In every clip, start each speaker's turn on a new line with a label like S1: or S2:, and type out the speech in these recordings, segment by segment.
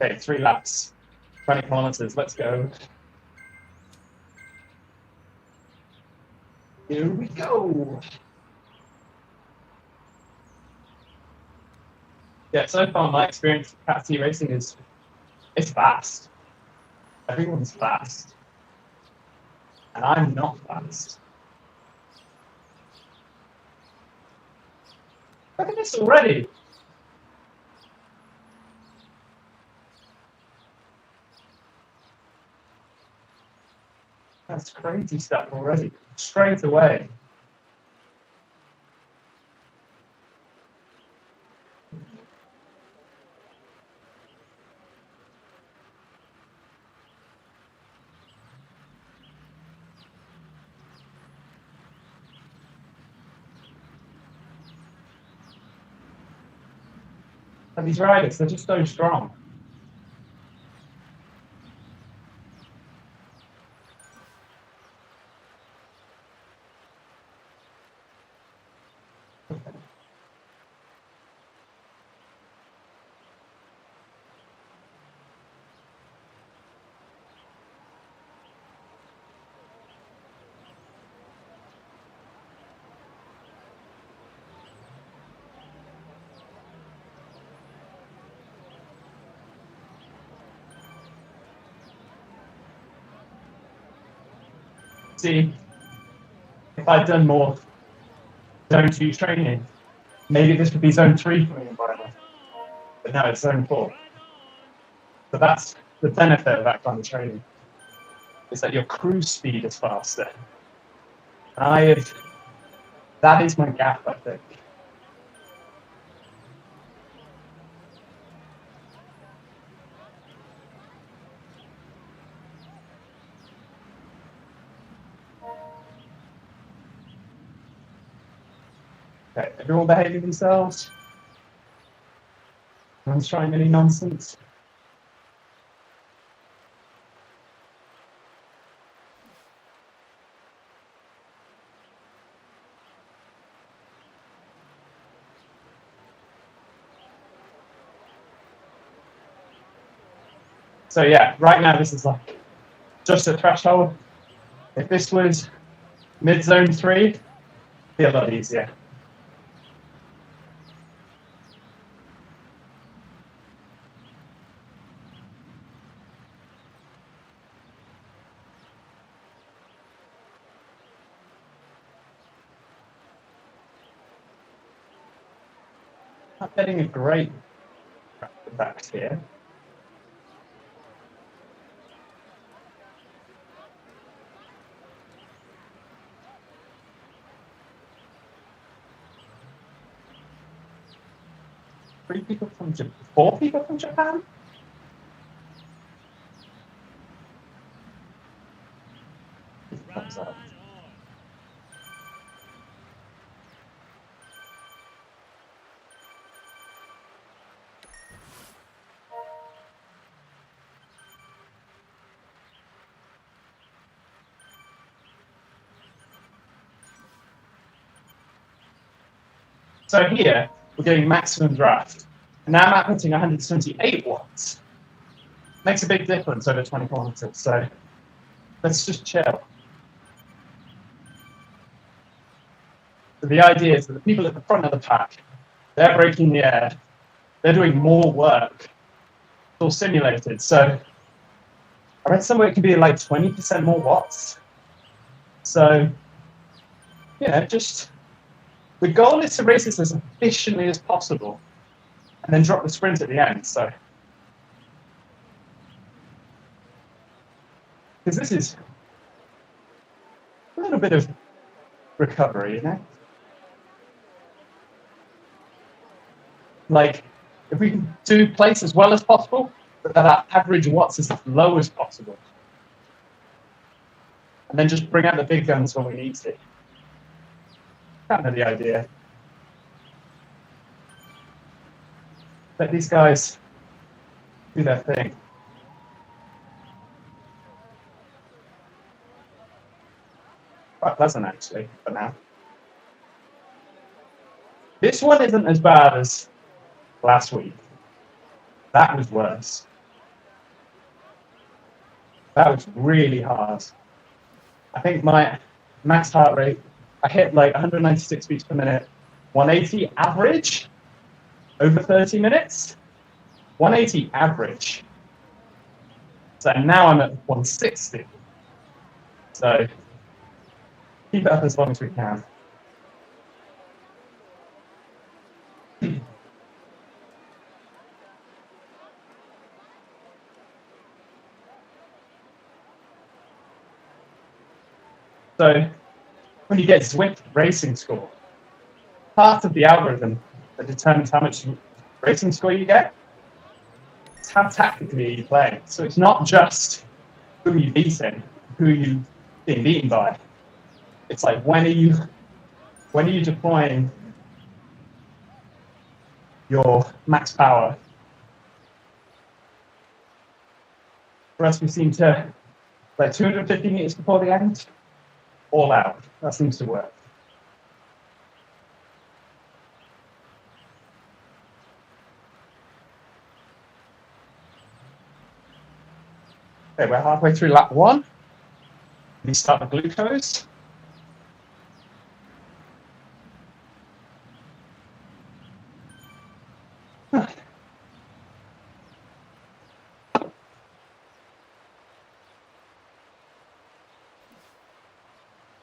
S1: Okay, 3 laps, 20 kilometers, let's go. Here we go. Yeah, so far my experience with Cat C racing is it's fast. Everyone's fast. And I'm not fast. Look at this already. That's crazy stuff already. Straight away. And these riders, they're just so strong. See, if I'd done more zone 2 training, maybe this would be zone 3 for me by now. But now it's zone 4. So that's the benefit of that kind of training, is that your cruise speed is faster. And that is my gap, I think. Okay, everyone behaving themselves. No one's trying any nonsense. So yeah, right now this is like just a threshold. If this was mid zone 3, it'd be a lot easier. Not getting a great effect here. Four people from Japan? Thumbs up. So here, we're getting maximum draft. And now I'm outputting 128 watts. Makes a big difference over 20 kilometers. So let's just chill. So the idea is that the people at the front of the pack, they're breaking the air. They're doing more work. It's all simulated. So I read somewhere it could be like 20% more watts. So, just the goal is to race this as efficiently as possible and then drop the sprint at the end. So, because this is a little bit of recovery, Like, if we can do place as well as possible, but that our average watts is as low as possible. And then just bring out the big guns when we need to. Kind of the idea. Let these guys do their thing. Quite pleasant, actually, for now. This one isn't as bad as last week. That was worse. That was really hard. I think my max heart rate, I hit like 196 beats per minute, 180 average over 30 minutes, 180 average. So now I'm at 160. So keep it up as long as we can. So when you get Zwift racing score, part of the algorithm that determines how much racing score you get is how tactically you play. So it's not just who you're beating, who you're being beaten by. It's like when are you deploying your max power? For us, we seem to like 250 meters before the end, all out. That seems to work. Okay, we're halfway through lap 1. We start the glucose.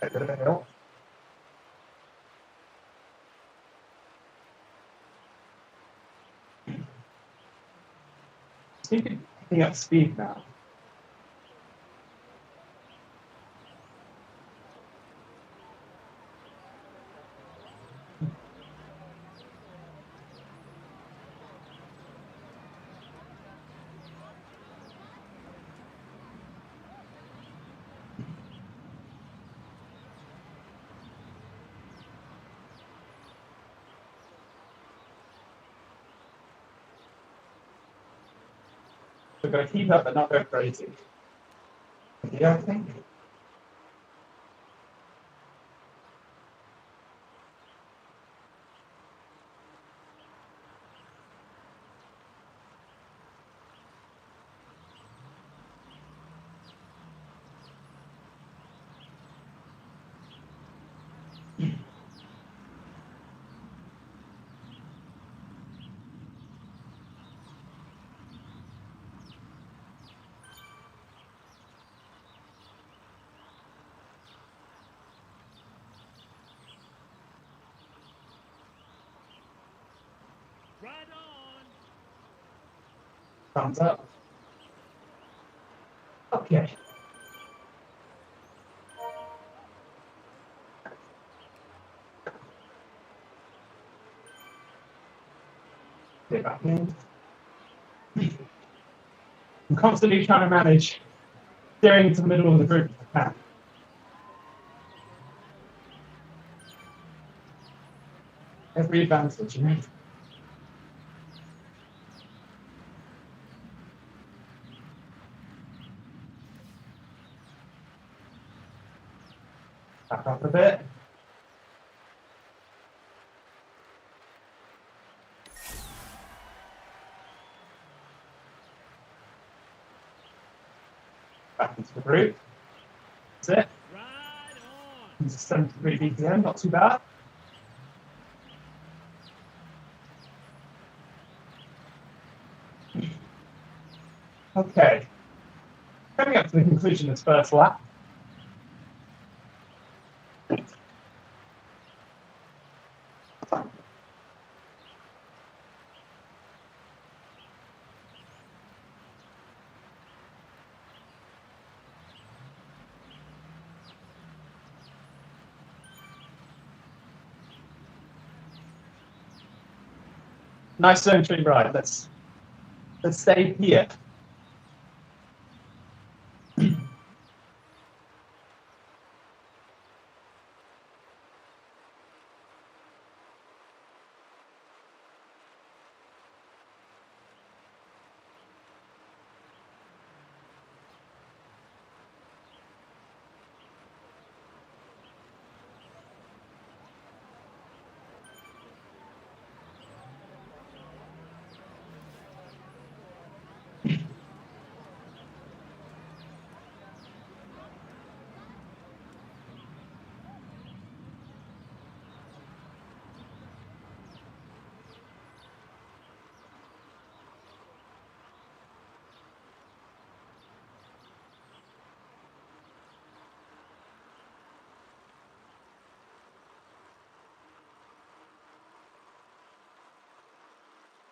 S1: A bit of a hill. Picking up speed now. We're going to keep up but not go crazy. Yeah, I think.
S2: Right on.
S1: Thumbs up. Okay. Get back in. I'm constantly trying to manage steering into the middle of the group if I can. Every advantage, you know. Back up a bit. Back into the group. That's it.
S2: Right on.
S1: 73 BPM, not too bad. Okay. Coming up to the conclusion of this first lap. Nice zone 3 ride. Let's stay here.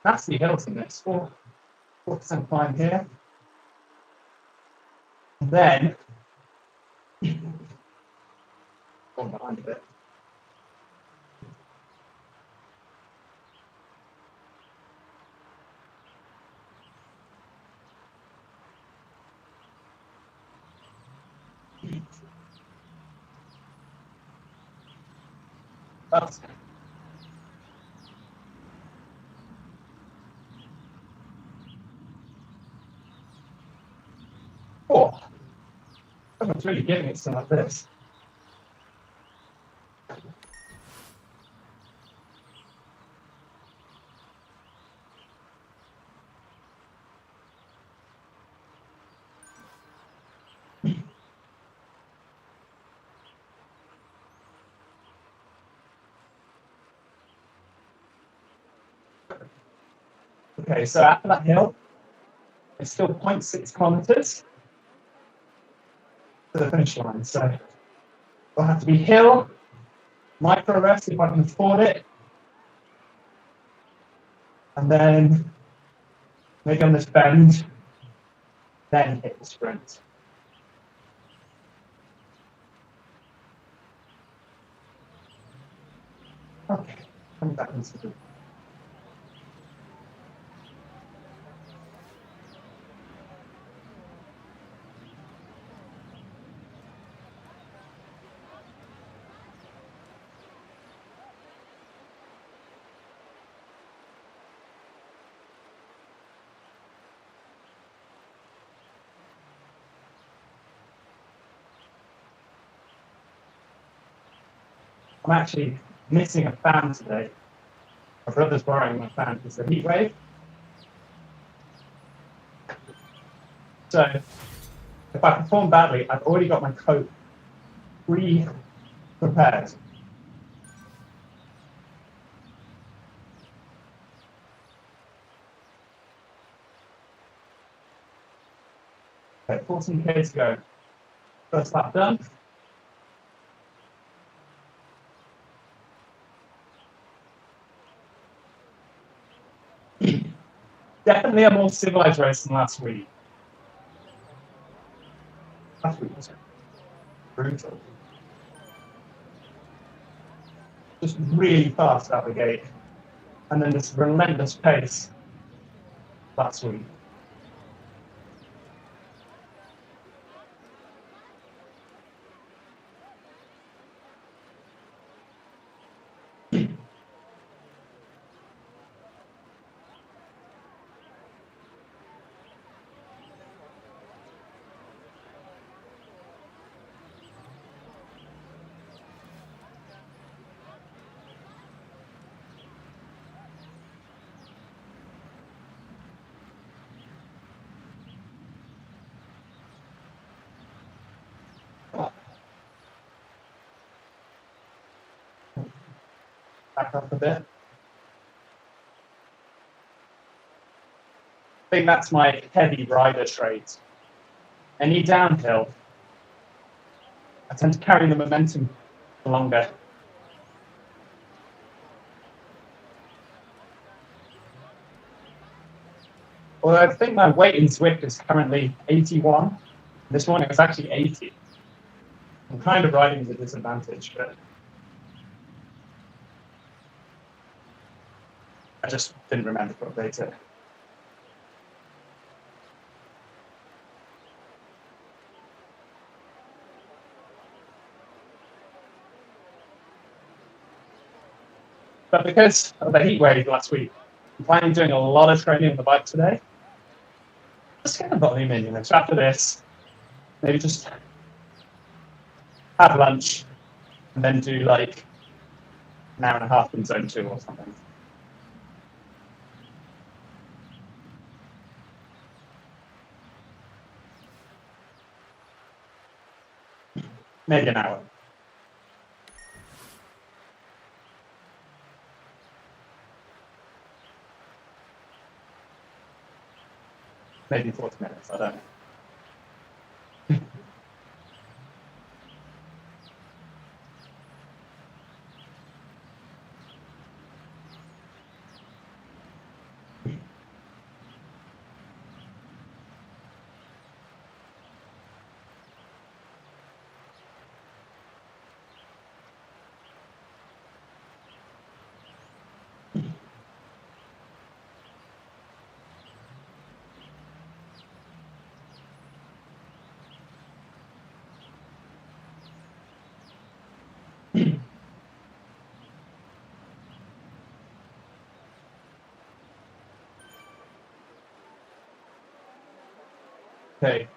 S1: nasty hills in this. 4% climb here. And then going behind a bit. That's oh, someone's really giving it some of this. Okay, so after that hill, it's still 0.6 kilometers to the finish line. So we'll have to be hill, micro rest if I can afford it, and then maybe on this bend, then hit the sprint. Okay, coming back into the I'm actually missing a fan today. My brother's borrowing my fan because of the heat wave. So if I perform badly, I've already got my coat pre-prepared. Okay, 14K to go. First lap done. Definitely a more civilized race than last week. Last week was brutal. Just really fast out the gate. And then this relentless pace last week. Back up a bit. I think that's my heavy rider trait. Any downhill, I tend to carry the momentum longer. Although I think my weight in Zwift is currently 81. This morning it's actually 80. I'm kind of riding at a disadvantage, but I just didn't remember to update it. But because of the heat wave last week, I'm planning on doing a lot of training on the bike today. Just get the volume in, you know. So after this, maybe just have lunch and then do like an hour and a half in zone 2 or something. Maybe an hour. Maybe 40 minutes, I don't know. Okay.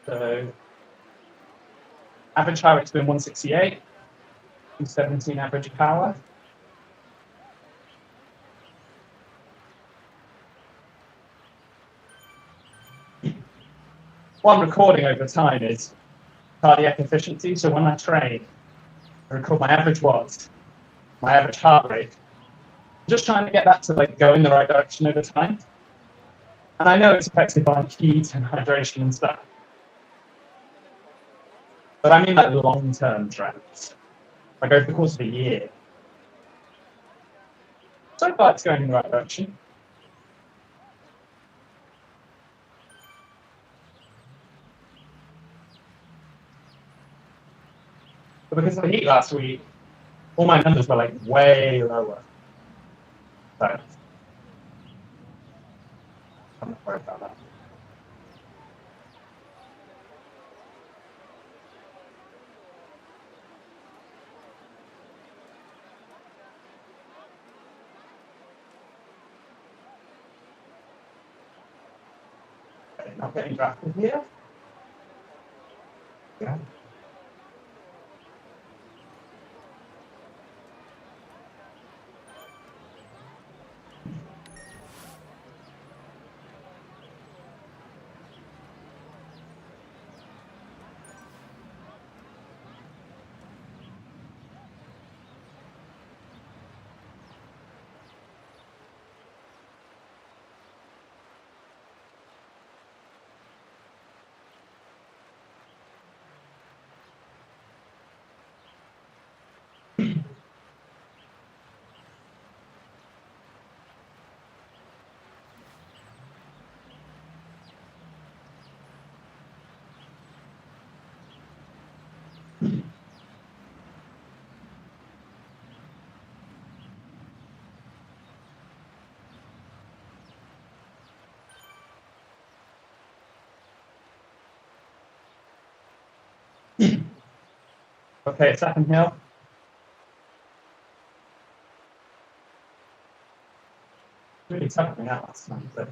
S1: So average heart rate's been 168, 217 average power. What I'm recording over time is cardiac efficiency. So when I train, I record my average watts, my average heart rate. I'm just trying to get that to like go in the right direction over time. And I know it's affected by heat and hydration and stuff. But I mean like long-term trends. Like over the course of a year. So far it's going in the right direction. But because of the heat last week, all my numbers were like way lower. So I'm not worried about that. Okay, not getting drafted here. Yeah. Okay, second hill. Really tough me out last time, but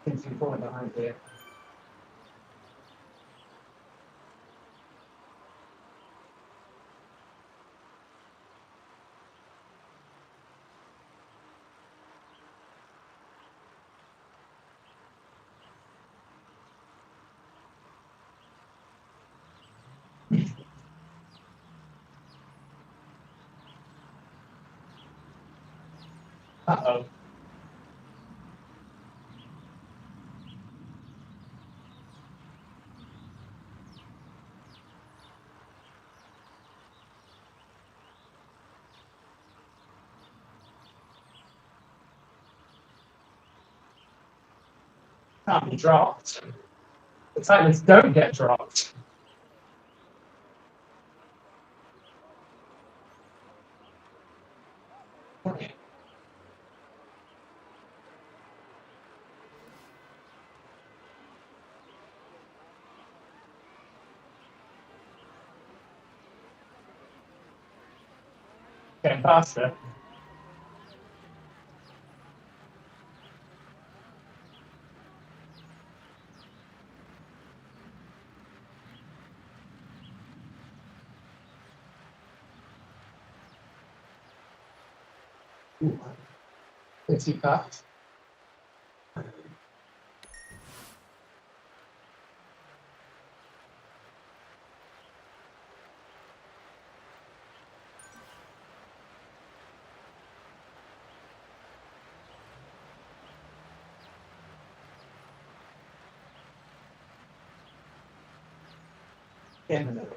S1: things are falling behind here. Uh-oh. Can't be dropped. The Titans don't get dropped. Okay. Getting faster. Ooh, bit too fast. In the middle.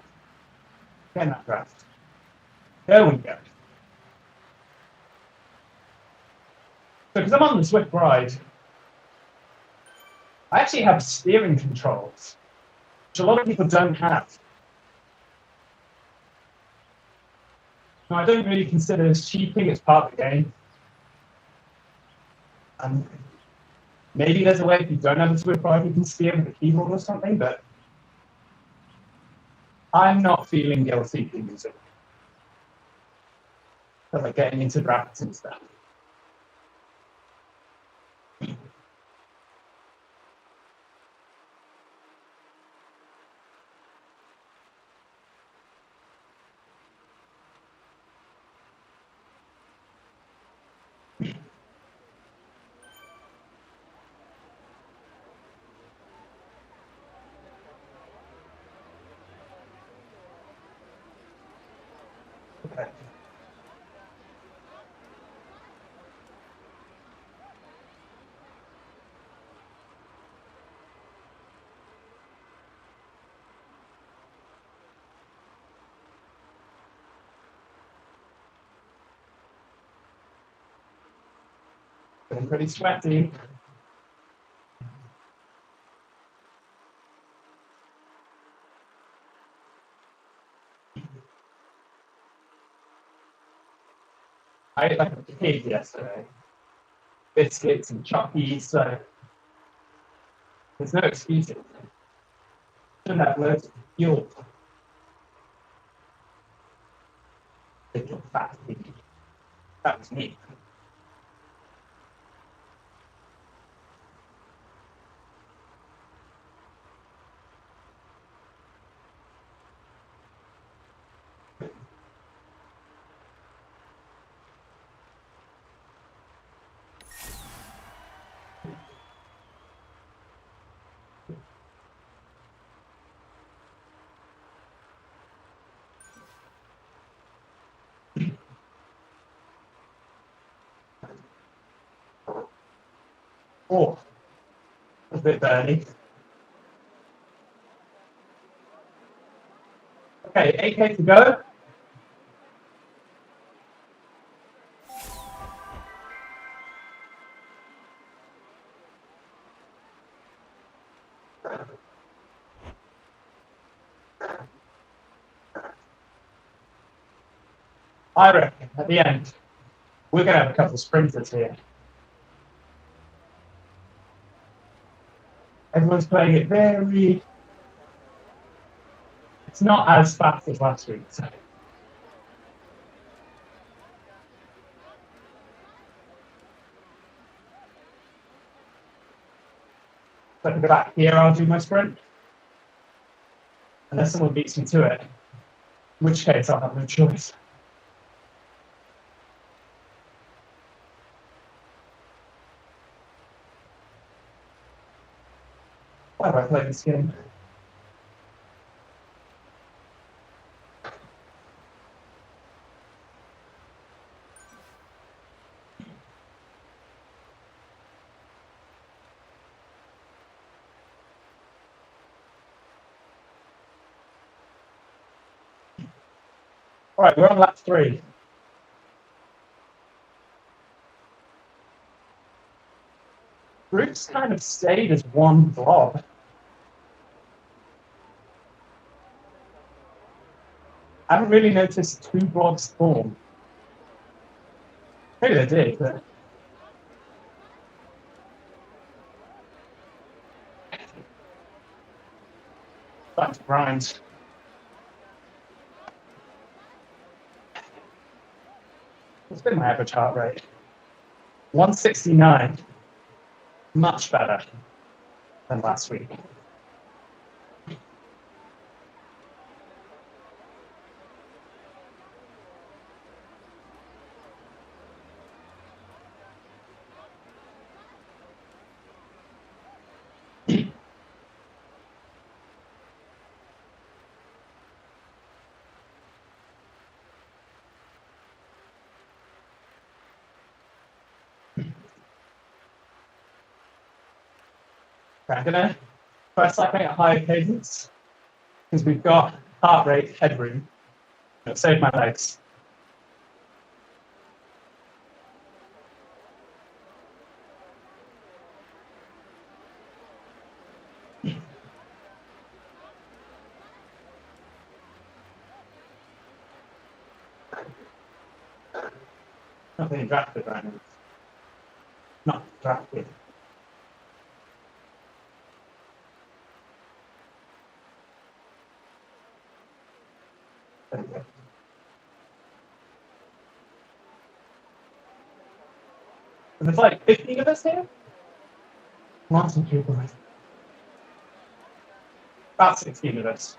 S1: Getting that draft. There we go. So because I'm on the Swift ride, I actually have steering controls, which a lot of people don't have. Now, I don't really consider this cheating, it's part of the game. Maybe there's a way if you don't have a Swift drive, you can steer with a keyboard or something, but I'm not feeling guilty for using it. So like getting into drafts and stuff. Okay. Feeling pretty sweaty. I ate like a pig yesterday. Biscuits and chockies, so there's no excuses. Shouldn't have loads of fuel. Little fat pig. That was me. Oh, a bit early. Okay, 8K to go. I reckon at the end, we're going to have a couple of sprinters here. Everyone's playing it very. It's not as fast as last week. So. If I can go back here, I'll do my sprint. Unless someone beats me to it. In which case, I'll have no choice. Why do I play this game? All right, we're on lap 3. Groups kind of stayed as one blob. I haven't really noticed 2 blobs form. Maybe they did, but. Starting to grind. What's been my average heart rate? 169. Much better than last week. I'm gonna try cycling at higher cadence because we've got heart rate headroom. It'll save my legs. Not being drafted right now. Not drafted. There we go. And there's like 15 of us here? Lots of people. About 16 of us.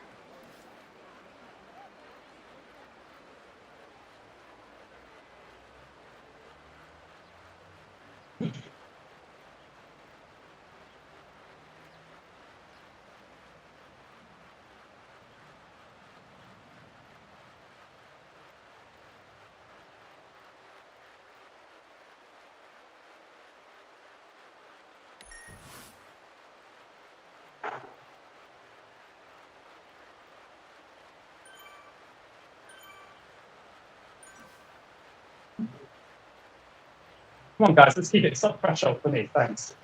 S1: Come on, guys, let's keep it sub-threshold for me. Thanks.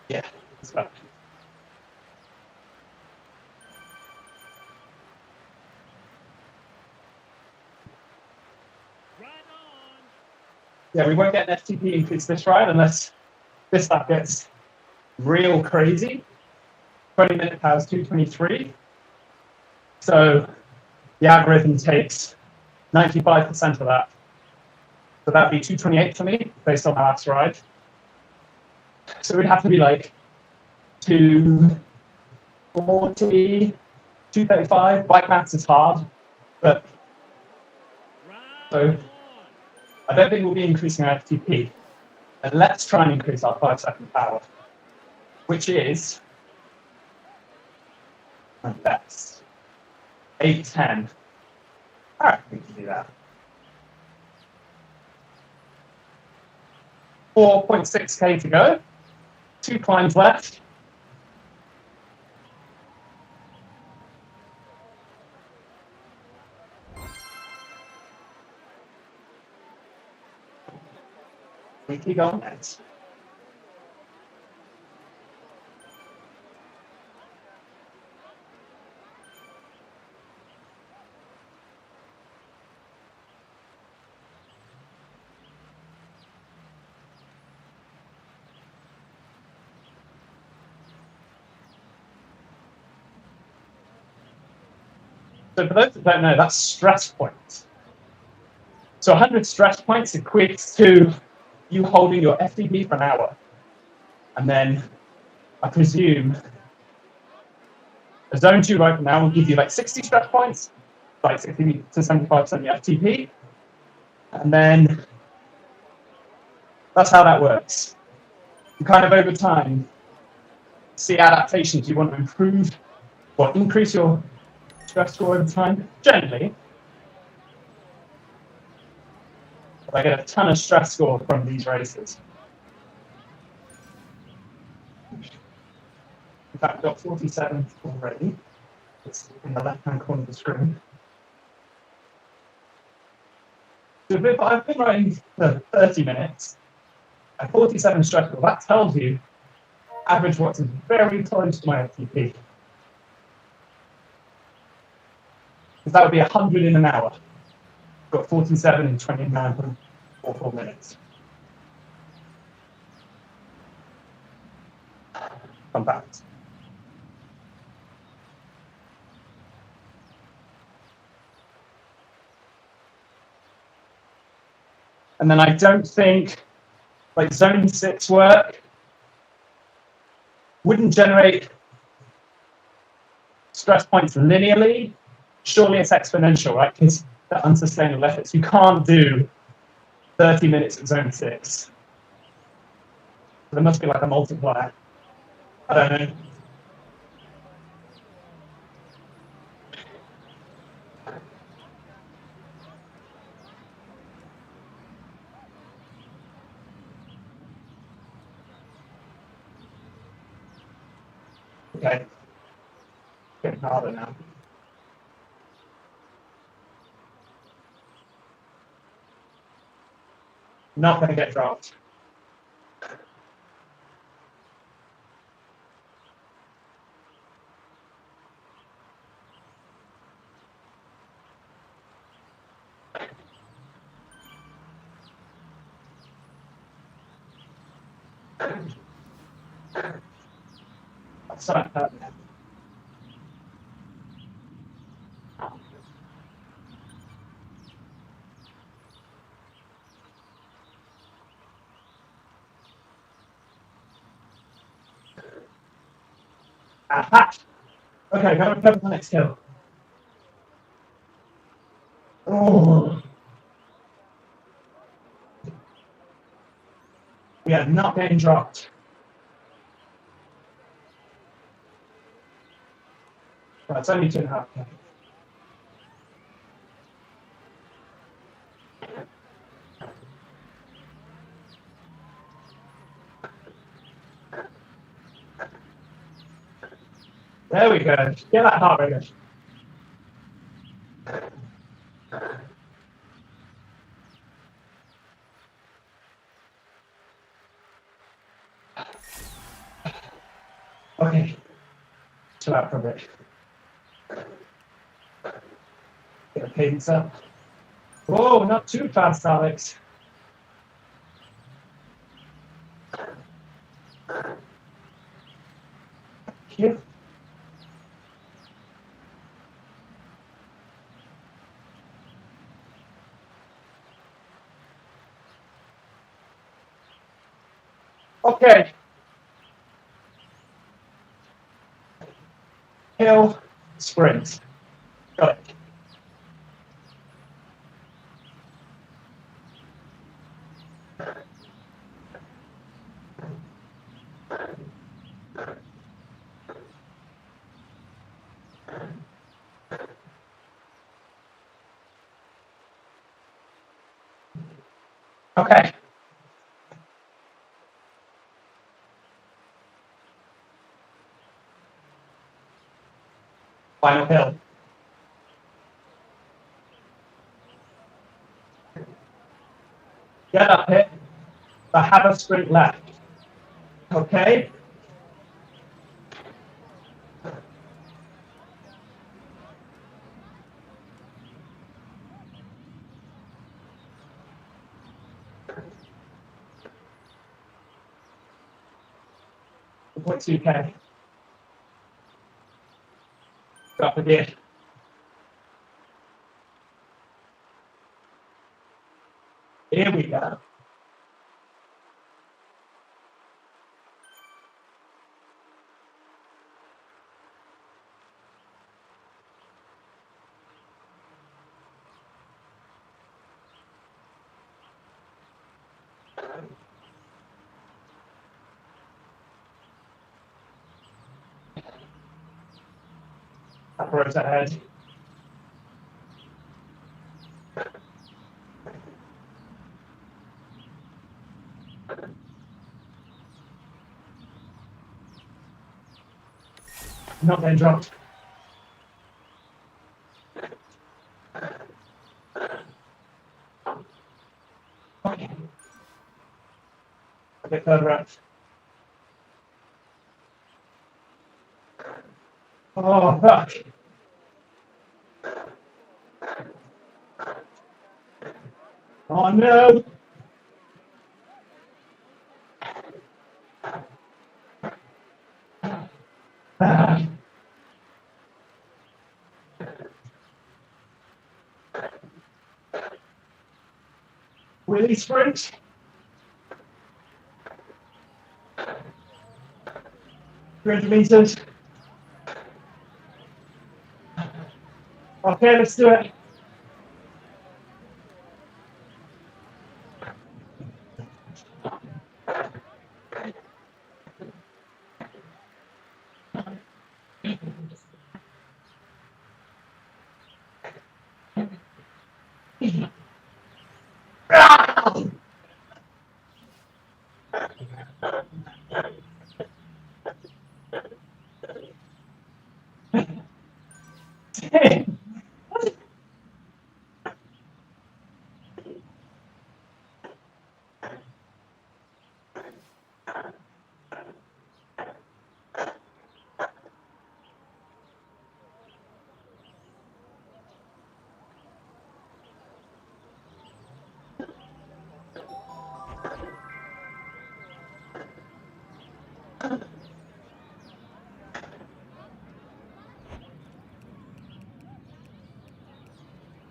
S1: Yeah, that's better.
S2: Right on.
S1: Yeah, we won't get an FTP increase this ride unless this stuff gets real crazy. 20-minute powers 223. So the algorithm takes 95% of that. So that'd be 228 for me, based on my last ride. So it would have to be like 240, 235. Bike maths is hard, but
S2: Right
S1: so
S2: on.
S1: I don't think we'll be increasing our FTP. And let's try and increase our 5-second power, which is my best. 810. All right, we can do that. 4.6K to go. 2 climbs left. We keep going next. So for those that don't know, that's stress points. So 100 stress points equates to you holding your FTP for an hour. And then I presume a zone 2 right now will give you like 60 stress points, like 60 to 75% your FTP. And then that's how that works. You kind of over time see adaptations you want to improve or increase your stress score over time. Generally, I get a ton of stress score from these races. In fact, I've got 47 already. It's in the left-hand corner of the screen. So if I've been riding for 30 minutes at 47 stress score, that tells you average watts is very close to my FTP. Because that would be 100 in an hour. Got 47 in 29.44 minutes. Come back. And then I don't think like zone 6 work wouldn't generate stress points linearly. Surely it's exponential, right? Because the unsustainable efforts. You can't do 30 minutes at zone 6. So there must be like a multiplier. I don't know. Okay. Getting harder now. Not going to get dropped. Sorry. Aha! Okay, go to the next hill. Oh. We are not getting dropped. Right, it's only 2.5. There we go. Get that heart rate up. Okay. Chill out for a bit. Get a cadence up. Whoa, not too fast, Alex. Here. Okay. Hill, sprint. Got it. Okay. Final hill. Get up it. I have a sprint left. Okay. What's UK? Up again. Here we go. Up roads ahead. Not getting dropped. Okay. A bit further up. Oh, fuck. Oh, no. Ah. Really sprint. $300 meters. Okay, let's do it. Ah! Damn. Let's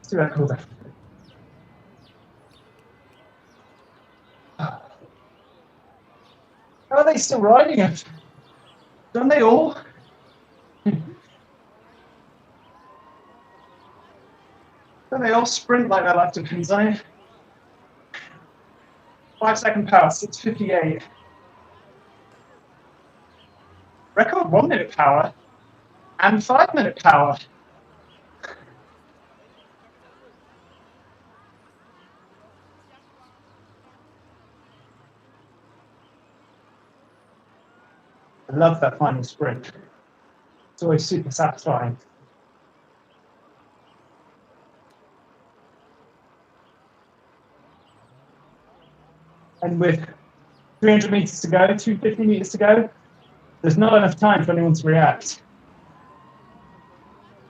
S1: do that cool down. How are they still riding it? Don't they all? Don't they all sprint like that after Pinzine? 5-second power, 6:58. Record 1-minute power and 5-minute power. I love that final sprint. It's always super satisfying. And with 300 meters to go, 250 meters to go, there's not enough time for anyone to react.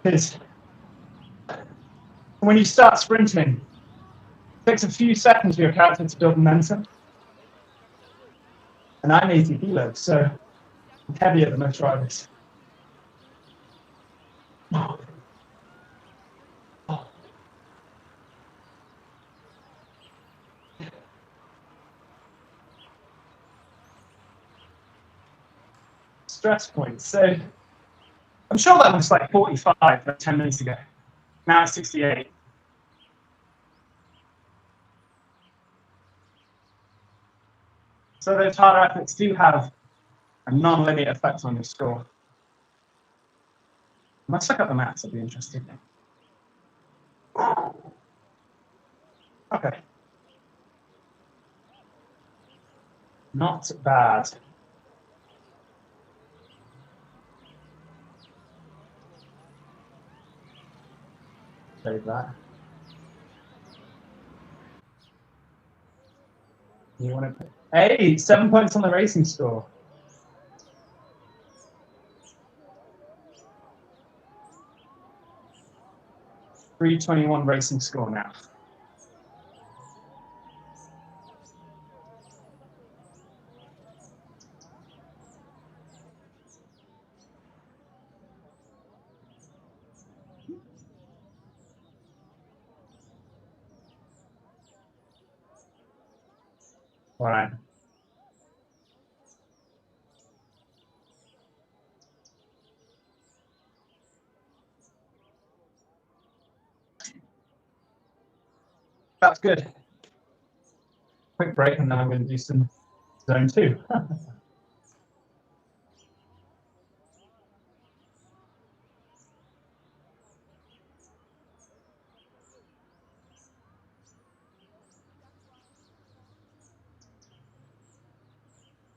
S1: Because when you start sprinting, it takes a few seconds for your character to build momentum. And I'm 80 kilos, so I'm heavier than most riders. Stress points. So I'm sure that was like 45 like 10 minutes ago. Now it's 68. So those harder efforts do have a non-linear effect on your score. Let's look up the maths, it'd be interesting. Okay. Not bad. Save that. You want to? Hey, 7 points on the racing score. .321 racing score now. All right. That's good. Quick break, and then I'm going to do some zone 2.